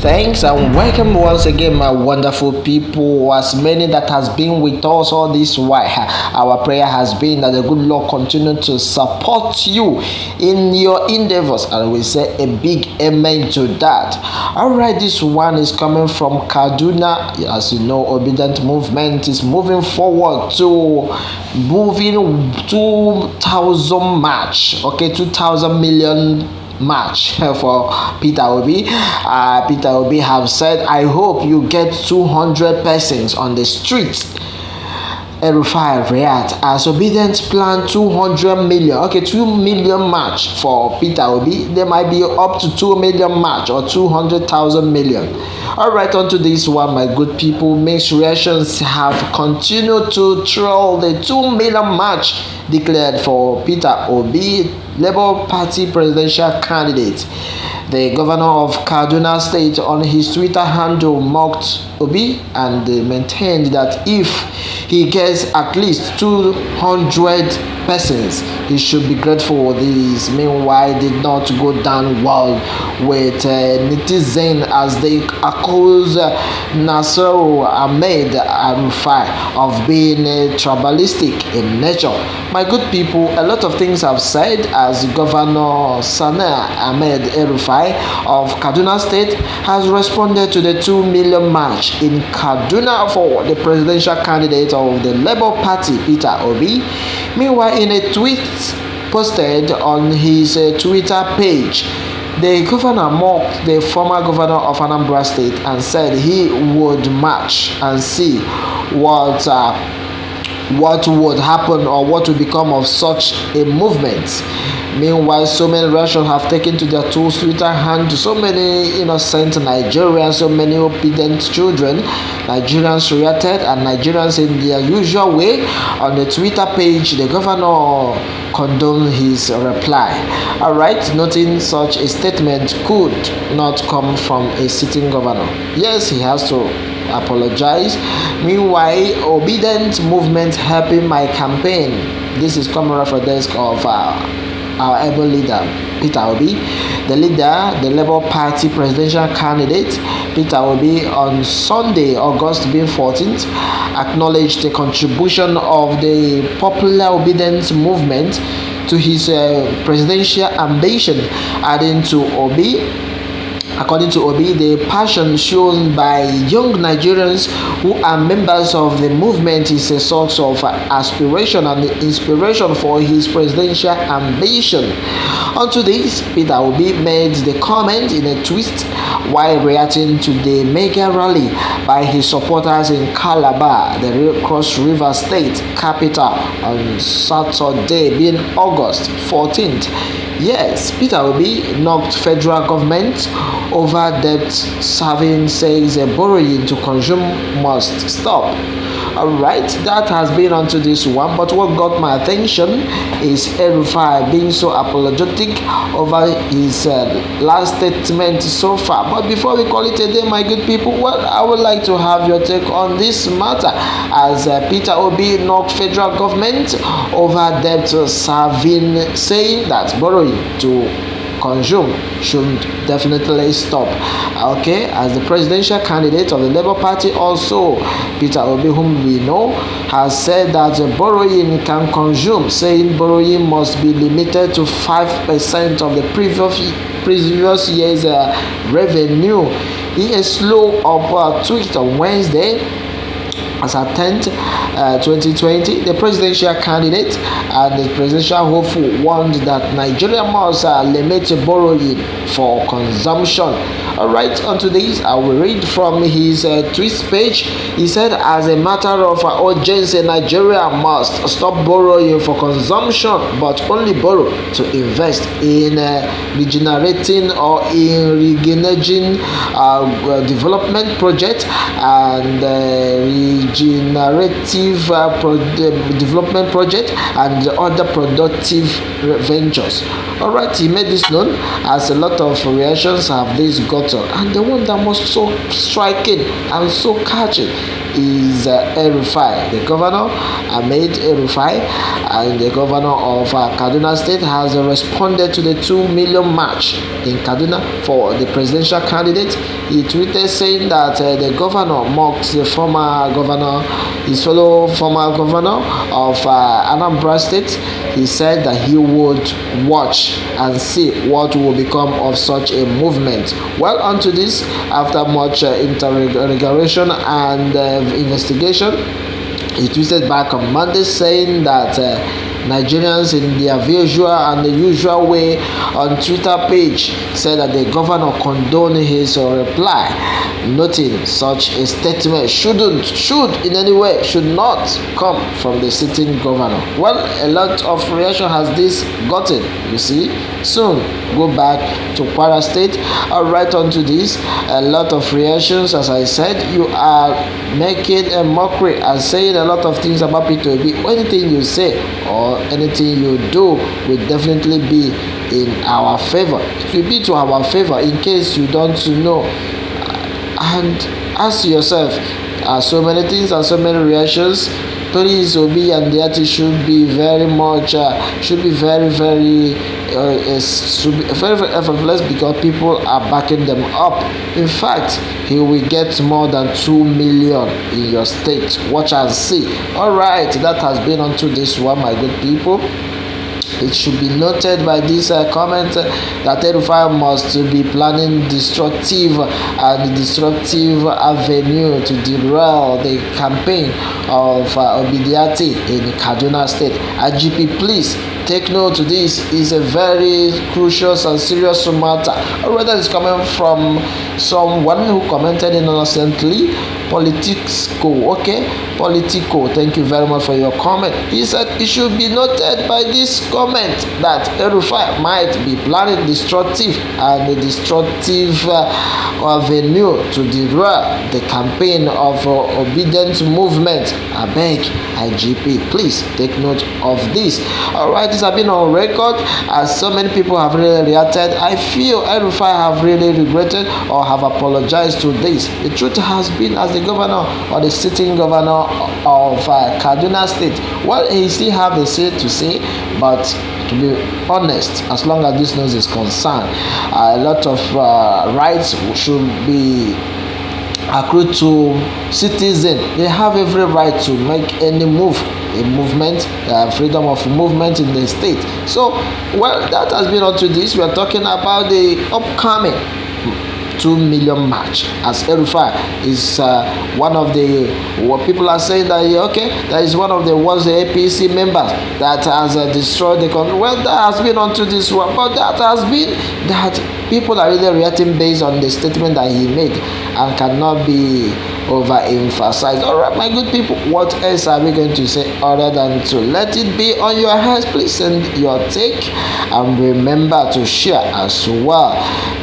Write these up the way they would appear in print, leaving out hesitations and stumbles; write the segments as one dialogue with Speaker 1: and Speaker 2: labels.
Speaker 1: Thanks and welcome once again, my wonderful people. As many that has been with us all this while, our prayer has been that the good Lord continue to support you in your endeavors, and we say a big amen to that. All right, this one is coming from Kaduna. As you know, Obedient movement is moving forward to moving 2,000 march. Okay, 2,000 million match for Peter Obi. Peter Obi have said, I hope you get 200 persons on the streets. Rufai react as Obidients plan 200 million. Okay, 2 million match for Peter Obi. There might be up to 2 million match or 200,000 million. All right, on to this one, my good people. Mixed reactions have continued to troll the 2 million match declared for Peter Obi, Labour Party presidential candidate. The governor of Kaduna State on his Twitter handle mocked Obi and maintained that if he gets at least 200 persons, he should be grateful for this. Meanwhile, did not go down well with netizen as they accuse Nasser Ahmed Rufai of being tribalistic in nature. My good people, a lot of things have said as Governor Sana Ahmed Rufai of Kaduna State has responded to the 2 million march in Kaduna for the presidential candidate of the Labour Party, Peter Obi. Meanwhile, in a tweet posted on his Twitter page, the governor mocked the former governor of Anambra State and said he would march and see what would happen or what will become of such a movement. Meanwhile, so many Russians have taken to their Twitter hand, so many innocent Nigerians, so many obedient children. Nigerians reacted, and Nigerians in their usual way on the Twitter page, the governor condoned his reply. Alright, noting such a statement could not come from a sitting governor. Yes, he has to apologize. Meanwhile, Obedient movement helping my campaign. This is coming off a desk of our able leader Peter Obi. The leader, the Labour Party presidential candidate Peter Obi, on Sunday, August 14th, acknowledged the contribution of the popular Obedience movement to his presidential ambition, adding to Obi. According to Obi, the passion shown by young Nigerians who are members of the movement is a source of aspiration and inspiration for his presidential ambition. Onto this, Peter Obi made the comment in a tweet while reacting to the mega rally by his supporters in Calabar, the Cross River State capital, on Saturday, being August 14th. Yes, Peter Obi knocked federal government over debt serving, says borrowing to consume must stop. Alright, that has been onto this one, but what got my attention is Rufai being so apologetic over his last statement so far. But before we call it a day, my good people, well, I would like to have your take on this matter as Peter Obi knocked federal government over debt serving, saying that borrowing to consume should definitely stop. Okay, as the presidential candidate of the Labour Party, also Peter Obi, whom we know, has said that borrowing can consume, saying borrowing must be limited to 5% of the previous year's revenue. In a slow up tweet on Wednesday, as at 10th, 2020, the presidential candidate and the presidential hopeful warned that Nigeria must limit borrowing for consumption. Alright, onto this, I will read from his tweet page. He said, as a matter of urgency, Nigeria must stop borrowing for consumption, but only borrow to invest in regenerating or in regenerating development projects and regenerative development project and other productive ventures. Alright, he made this known as a lot of reactions have this gotten, and the one that was so striking and so catching is Rufai. The governor Ahmed Rufai and the governor of Kaduna State has responded to the 2 million march in Kaduna for the presidential candidate. He tweeted saying that the governor mocked the former governor, his fellow former governor of Anambra State. He said that he would watch and see what will become of such a movement. Well, onto this, after much interrogation and investigation, he tweeted back on Monday saying that Nigerians in their visual and the usual way on Twitter page said that the governor condoned his reply, noting such a statement should in any way should not come from the sitting governor. Well, a lot of reaction has this gotten, you see. Soon go back to Kwara State. Right onto this, a lot of reactions. As I said, you are making a mockery and saying a lot of things about P2B. Anything you say or anything you do will definitely be in our favor. It will be to our favor in case you don't know. And ask yourself, so many things and so many reactions. Please, Obi and the artist should be very much, should be very effortless because people are backing them up. In fact, he will get more than 2 million in your state. Watch and see. Alright, that has been onto this one, my good people. It should be noted by this comment that Rufai must be planning destructive avenue to derail the campaign of Obidients in Kaduna State. IGP, please take note. This is a very crucial and serious matter. Or rather, it's coming from someone who commented innocently. Politico, okay? Politico, thank you very much for your comment. He said it should be noted by this comment that Rufai might be planning destructive avenue to derail the campaign of Obidients movement. I beg, IGP, please take note of this. Alright, this has been on record as so many people have really reacted. I feel Rufai have really regretted or have apologized to this. The truth has been, as the governor or the sitting governor of Kaduna State, well, he still have a say to say, but to be honest, as long as this news is concerned, a lot of rights should be accrued to citizens. They have every right to make any move, a movement, freedom of movement in the state. So, well, that has been onto this. We are talking about the upcoming 2 million march, as Rufai is one of the, what people are saying that okay, that is one of the ones, the APC members that has destroyed the country. Well, that has been onto this one, but that has been that people are really reacting based on the statement that he made and cannot be overemphasized. Alright, my good people, what else are we going to say other than to let it be on your hands? Please send your take and remember to share as well.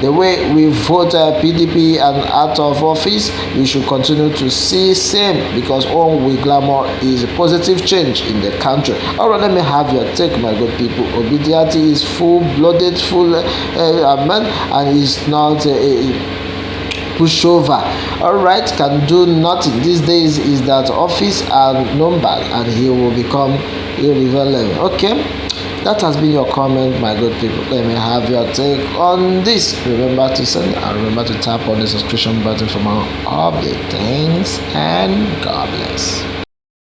Speaker 1: The way we vote PDP and out of office, we should continue to see same, because all we glamour is a positive change in the country. Alright, let me have your take, my good people. Obidients is full-blooded, man, and is not a pushover. Alright, can do nothing these days is that office and number, and he will become irrelevant. Okay, that has been your comment, my good people. Let me have your take on this. Remember to send and remember to tap on the subscription button for more updates. Thanks and God bless.